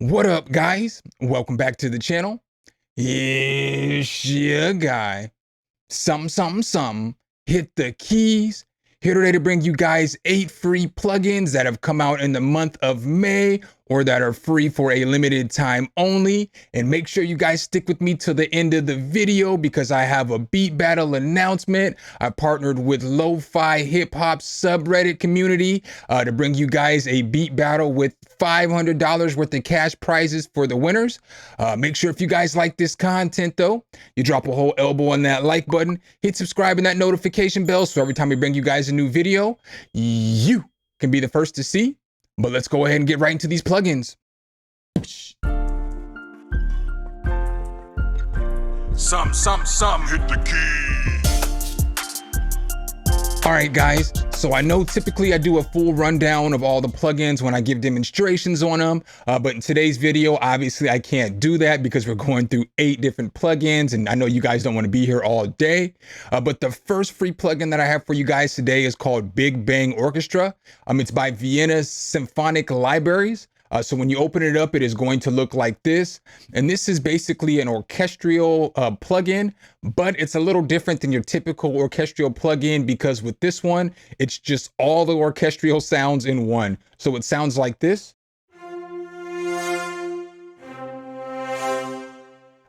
What up, guys? Welcome back to the channel. It's your guy, Sumn. Hit the keys. Here today to bring you guys 8 free plugins that have come out in the month of May or that are free for a limited time only. And make sure you guys stick with me till the end of the video because I have a beat battle announcement. I partnered with Lo-Fi Hip Hop subreddit community to bring you guys a beat battle with $500 worth of cash prizes for the winners. Make sure if you guys like this content though, you drop a whole elbow on that like button, hit subscribe and that notification bell so every time we bring you guys a new video, you can be the first to see. But let's go ahead and get right into these plugins. Sum, hit the key. All right, guys. So I know typically I do a full rundown of all the plugins when I give demonstrations on them, but in today's video, obviously I can't do that because we're going through 8 different plugins and I know you guys don't want to be here all day. But the first free plugin that I have for you guys today is called Bang Orchestra. It's by Vienna Symphonic Libraries. So when you open it up, it is going to look like this. And this is basically an orchestral plugin, but it's a little different than your typical orchestral plugin because with this one, it's just all the orchestral sounds in one. So it sounds like this.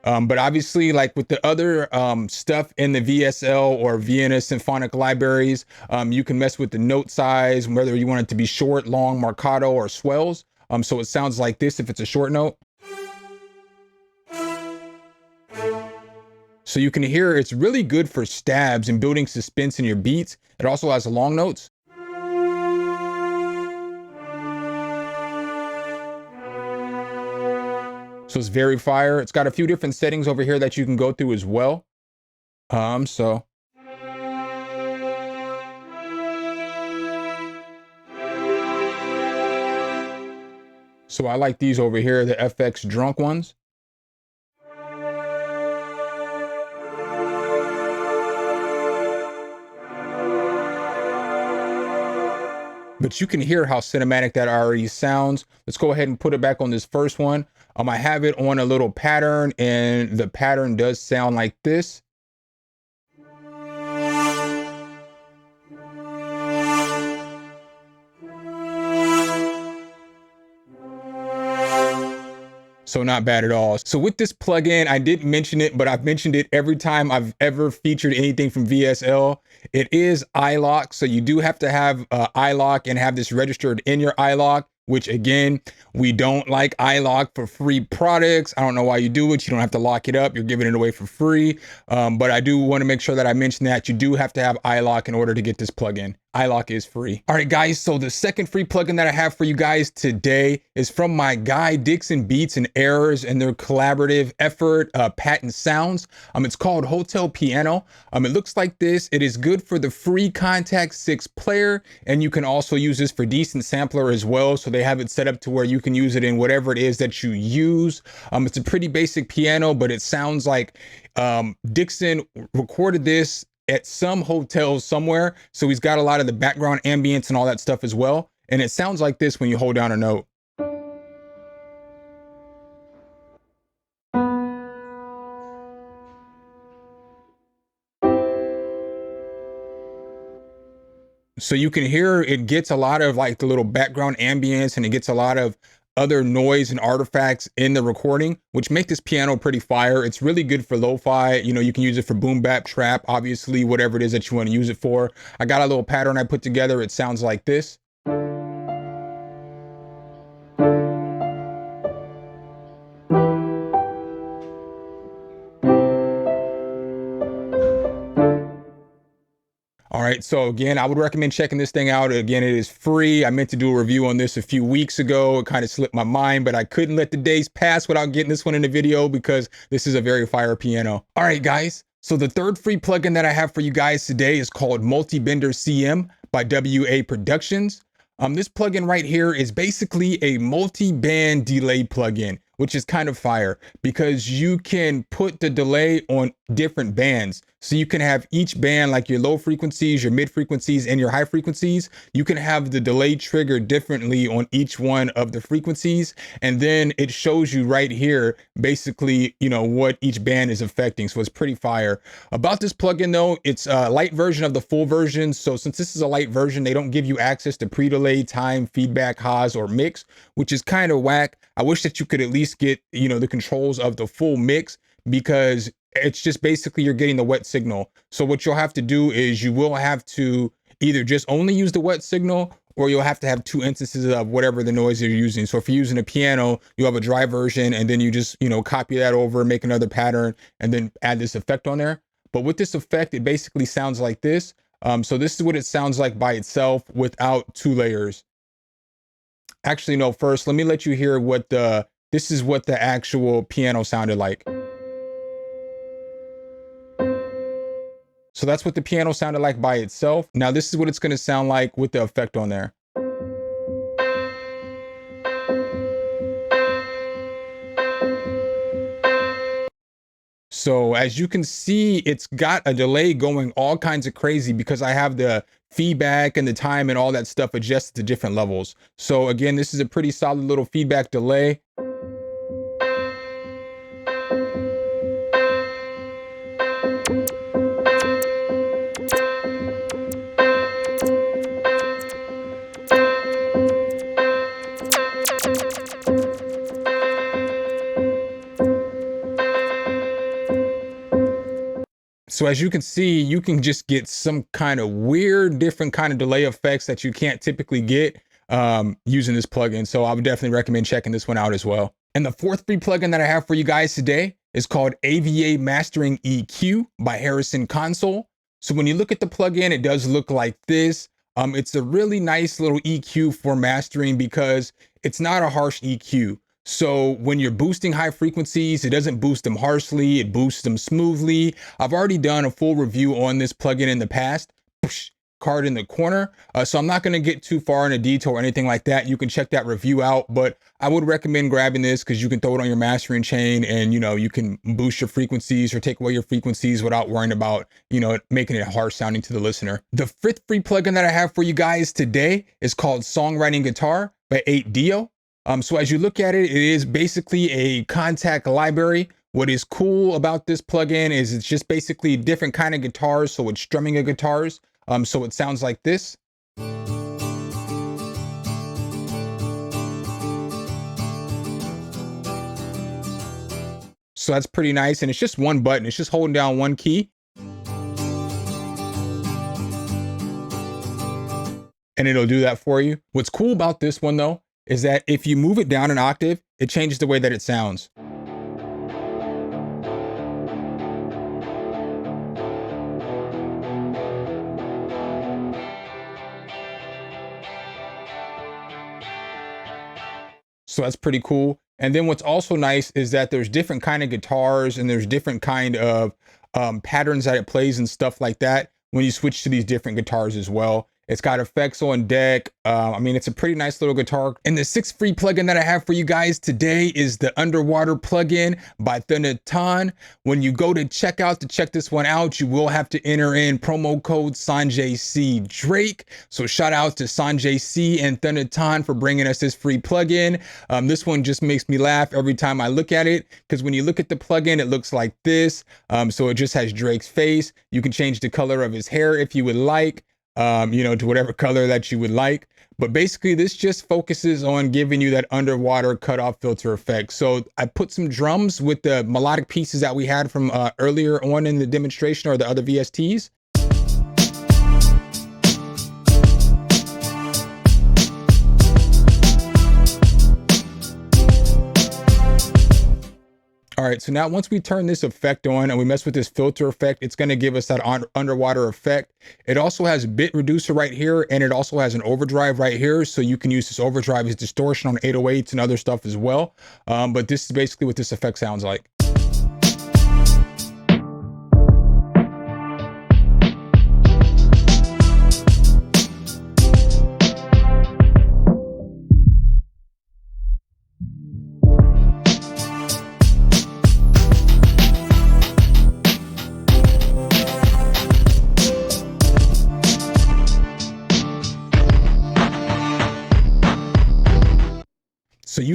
But obviously, like with the other stuff in the VSL or Vienna Symphonic Libraries, you can mess with the note size, whether you want it to be short, long, marcato, or swells. So it sounds like this if it's a short note. So you can hear it's really good for stabs and building suspense in your beats. It also has long notes. So it's very fire. It's got a few different settings over here that you can go through as well. So I like these over here, the FX drunk ones. But you can hear how cinematic that already sounds. Let's go ahead and put it back on this first one. I have it on a little pattern and the pattern does sound like this. So not bad at all. So with this plugin, I didn't mention it, but I've mentioned it every time I've ever featured anything from VSL. It is iLok. So you do have to have iLok and have this registered in your iLok, which again, we don't like iLok for free products. I don't know why you do it. You don't have to lock it up. You're giving it away for free. But I do want to make sure that I mention that you do have to have iLok in order to get this plugin. iLok is free. All right, guys. So the second free plugin that I have for you guys today is from my guy, Dixon Beats and Errors and their collaborative effort, Patent Sounds. It's called Hotel Piano. It looks like this. It is good for the free Contact 6 player. And you can also use this for decent sampler as well. So they have it set up to where you can use it in whatever it is that you use. It's a pretty basic piano, but it sounds like Dixon recorded this at some hotel somewhere. So he's got a lot of the background ambience and all that stuff as well. And it sounds like this when you hold down a note. So you can hear it gets a lot of like the little background ambience and it gets a lot of other noise and artifacts in the recording, which make this piano pretty fire. It's really good for lo-fi. You know, you can use it for boom bap, trap, obviously, whatever it is that you want to use it for. I got a little pattern I put together. It sounds like this. All right, so again, I would recommend checking this thing out. Again, it is free. I meant to do a review on this a few weeks ago. It kind of slipped my mind, but I couldn't let the days pass without getting this one in the video because this is a very fire piano. All right, guys. So the third free plugin that I have for you guys today is called Multiband CM by WA Productions. This plugin right here is basically a multi-band delay plugin, which is kind of fire because you can put the delay on different bands. So you can have each band, like your low frequencies, your mid frequencies, and your high frequencies. You can have the delay trigger differently on each one of the frequencies. And then it shows you right here, basically, you know, what each band is affecting. So it's pretty fire. About this plugin though, it's a light version of the full version. So since this is a light version, they don't give you access to pre-delay, time, feedback, Haas, or mix, which is kind of whack. I wish that you could at least get, you know, the controls of the full mix, because it's just basically you're getting the wet signal. So what you'll have to do is you will have to either just only use the wet signal, or you'll have to have two instances of whatever the noise you're using. So if you're using a piano, you have a dry version, and then you just, you know, copy that over, make another pattern, and then add this effect on there. But with this effect, it basically sounds like this. So this is what it sounds like by itself without two layers. Actually, no, first, let me let you hear what this is what the actual piano sounded like. So that's what the piano sounded like by itself. Now this is what it's going to sound like with the effect on there. So as you can see, it's got a delay going all kinds of crazy because I have the feedback and the time and all that stuff adjusted to different levels. So again, this is a pretty solid little feedback delay. So as you can see, you can just get some kind of weird, different kind of delay effects that you can't typically get using this plugin. So I would definitely recommend checking this one out as well. And the fourth free plugin that I have for you guys today is called AVA Mastering EQ by Harrison Console. So when you look at the plugin, it does look like this. It's a really nice little EQ for mastering because it's not a harsh EQ. So when you're boosting high frequencies, it doesn't boost them harshly, it boosts them smoothly. I've already done a full review on this plugin in the past, card in the corner. So I'm not gonna get too far into detail or anything like that. You can check that review out, but I would recommend grabbing this because you can throw it on your mastering chain and, you know, you can boost your frequencies or take away your frequencies without worrying about, you know, making it harsh sounding to the listener. The fifth free plugin that I have for you guys today is called Songwriting Guitar by 8Dio. So as you look at it, it is basically a contact library. What is cool about this plugin is it's just basically different kind of guitars. So it's strumming of guitars. So it sounds like this. So that's pretty nice. And it's just one button. It's just holding down one key. And it'll do that for you. What's cool about this one though, is that if you move it down an octave, it changes the way that it sounds. So that's pretty cool. And then what's also nice is that there's different kind of guitars and there's different kind of patterns that it plays and stuff like that when you switch to these different guitars as well. It's got effects on deck. I mean, it's a pretty nice little guitar. And the sixth free plugin that I have for you guys today is the Underwater plugin by Thunderton. When you go to checkout to check this one out, you will have to enter in promo code SanjayC So shout out to Sanjay C and Thunderton for bringing us this free plugin. This one just makes me laugh every time I look at it, because when you look at the plugin, it looks like this. So it just has Drake's face. You can change the color of his hair if you would like. You know, to whatever color that you would like. But basically this just focuses on giving you that underwater cutoff filter effect. So I put some drums with the melodic pieces that we had from earlier on in the demonstration or the other VSTs. All right, so now once we turn this effect on and we mess with this filter effect, it's gonna give us that underwater effect. It also has bit reducer right here, and it also has an overdrive right here. So you can use this overdrive as distortion on 808s and other stuff as well. But this is basically what this effect sounds like.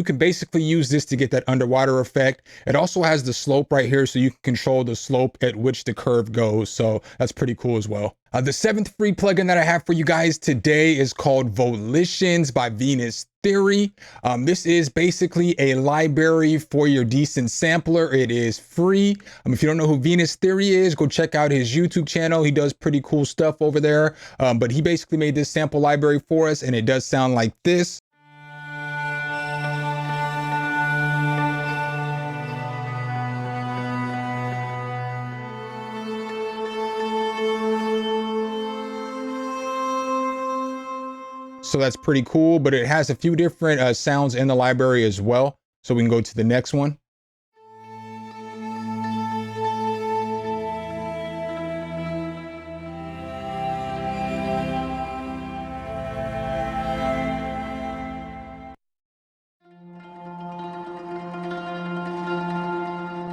you can basically use this to get that underwater effect. It also has the slope right here, so you can control the slope at which the curve goes. So that's pretty cool as well. The 7th free plugin that I have for you guys today is called Volitions by Venus Theory. This is basically a library for your decent sampler. It is free. If you don't know who Venus Theory is, go check out his YouTube channel. He does pretty cool stuff over there. But he basically made this sample library for us, and it does sound like this. So that's pretty cool, but it has a few different sounds in the library as well. So we can go to the next one.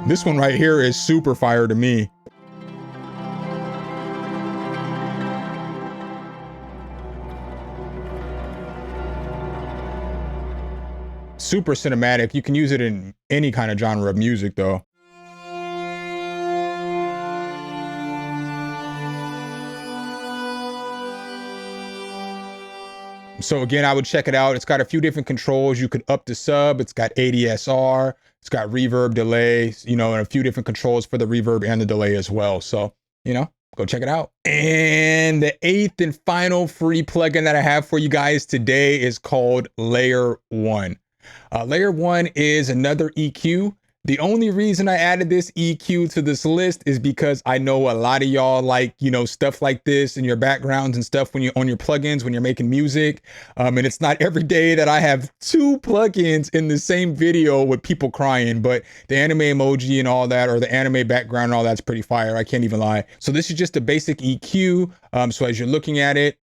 This one right here is super fire to me. Super cinematic. You can use it in any kind of genre of music though. So again, I would check it out. It's got a few different controls. You could up the sub. It's got ADSR. It's got reverb, delay, you know, and a few different controls for the reverb and the delay as well. So, you know, go check it out. And the 8th and final free plugin that I have for you guys today is called LayerOne. LayerOne is another EQ. The only reason I added this EQ to this list is because I know a lot of y'all like, you know, stuff like this in your backgrounds and stuff when you're on your plugins, when you're making music. And it's not every day that I have 2 plugins in the same video with people crying, but the anime emoji and all that, or the anime background and all that's pretty fire. I can't even lie. So this is just a basic EQ. So as you're looking at it,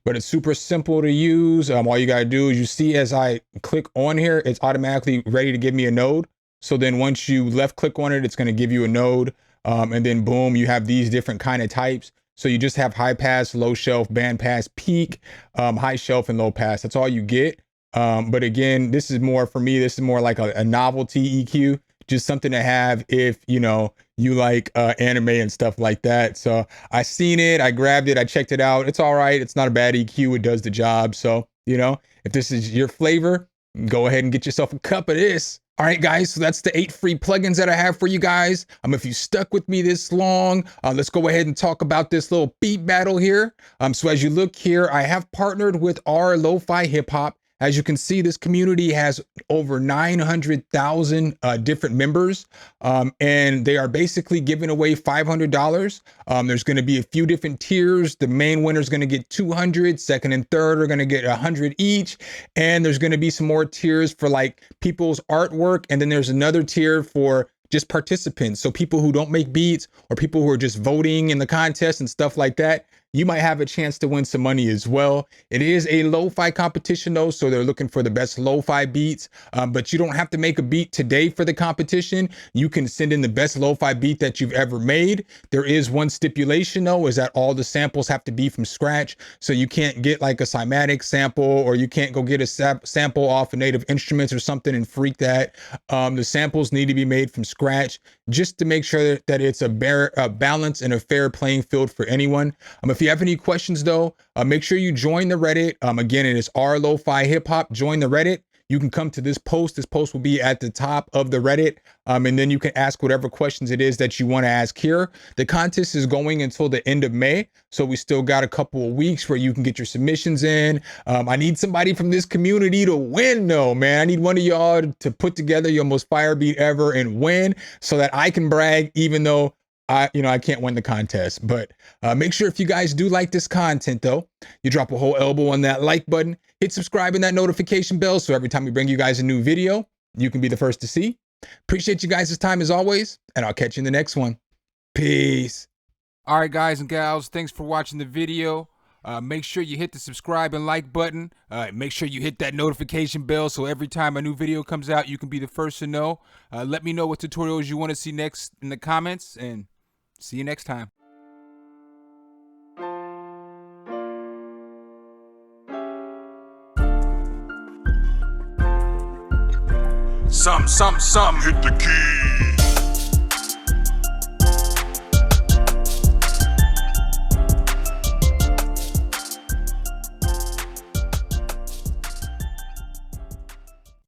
but it's super simple to use. All you gotta do is, you see as I click on here, it's automatically ready to give me a node. So then once you left click on it, it's gonna give you a node. And then boom, you have these different kind of types. So you just have high pass, low shelf, band pass, peak, high shelf, and low pass. That's all you get. But again, this is more, for me, this is more like a novelty EQ. Just something to have if, you know, you like anime and stuff like that. So I seen it, I grabbed it, I checked it out. It's all right. It's not a bad EQ. It does the job. So, you know, if this is your flavor, go ahead and get yourself a cup of this. All right, guys, so that's the 8 free plugins that I have for you guys. If you stuck with me this long, let's go ahead and talk about this little beat battle here. So as you look here, I have partnered with our Lo-Fi Hip Hop. As you can see, this community has over 900,000 different members, and they are basically giving away $500. There's going to be a few different tiers. The main winner is going to get 200, second and third are going to get 100 each, and there's going to be some more tiers for like people's artwork, and then there's another tier for just participants. So people who don't make beats, or people who are just voting in the contest and stuff like that, you might have a chance to win some money as well. It is a lo-fi competition though, so they're looking for the best lo-fi beats, but you don't have to make a beat today for the competition. You can send in the best lo-fi beat that you've ever made. There is one stipulation though, is that all the samples have to be from scratch. So you can't get like a cymatic sample, or you can't go get a sample off of Native Instruments or something and freak that. The samples need to be made from scratch, just to make sure that it's a balance and a fair playing field for anyone. If you have any questions though, make sure you join the Reddit. Again, it is our Lo-Fi Hip Hop. Join the Reddit. You can come to this post. This post will be at the top of the Reddit. And then you can ask whatever questions it is that you want to ask here. The contest is going until the end of May. So we still got a couple of weeks where you can get your submissions in. I need somebody from this community to win though, man. I need one of y'all to put together your most fire beat ever and win, so that I can brag, even though I can't win the contest. But make sure, if you guys do like this content though, you drop a whole elbow on that like button, hit subscribe and that notification bell, so every time we bring you guys a new video, you can be the first to see. Appreciate you guys' time as always, and I'll catch you in the next one. Peace. All right, guys and gals, thanks for watching the video. Make sure you hit the subscribe and like button. Make sure you hit that notification bell so every time a new video comes out, you can be the first to know. Let me know what tutorials you want to see next in the comments, and see you next time. Sum, sum, sum, hit the key.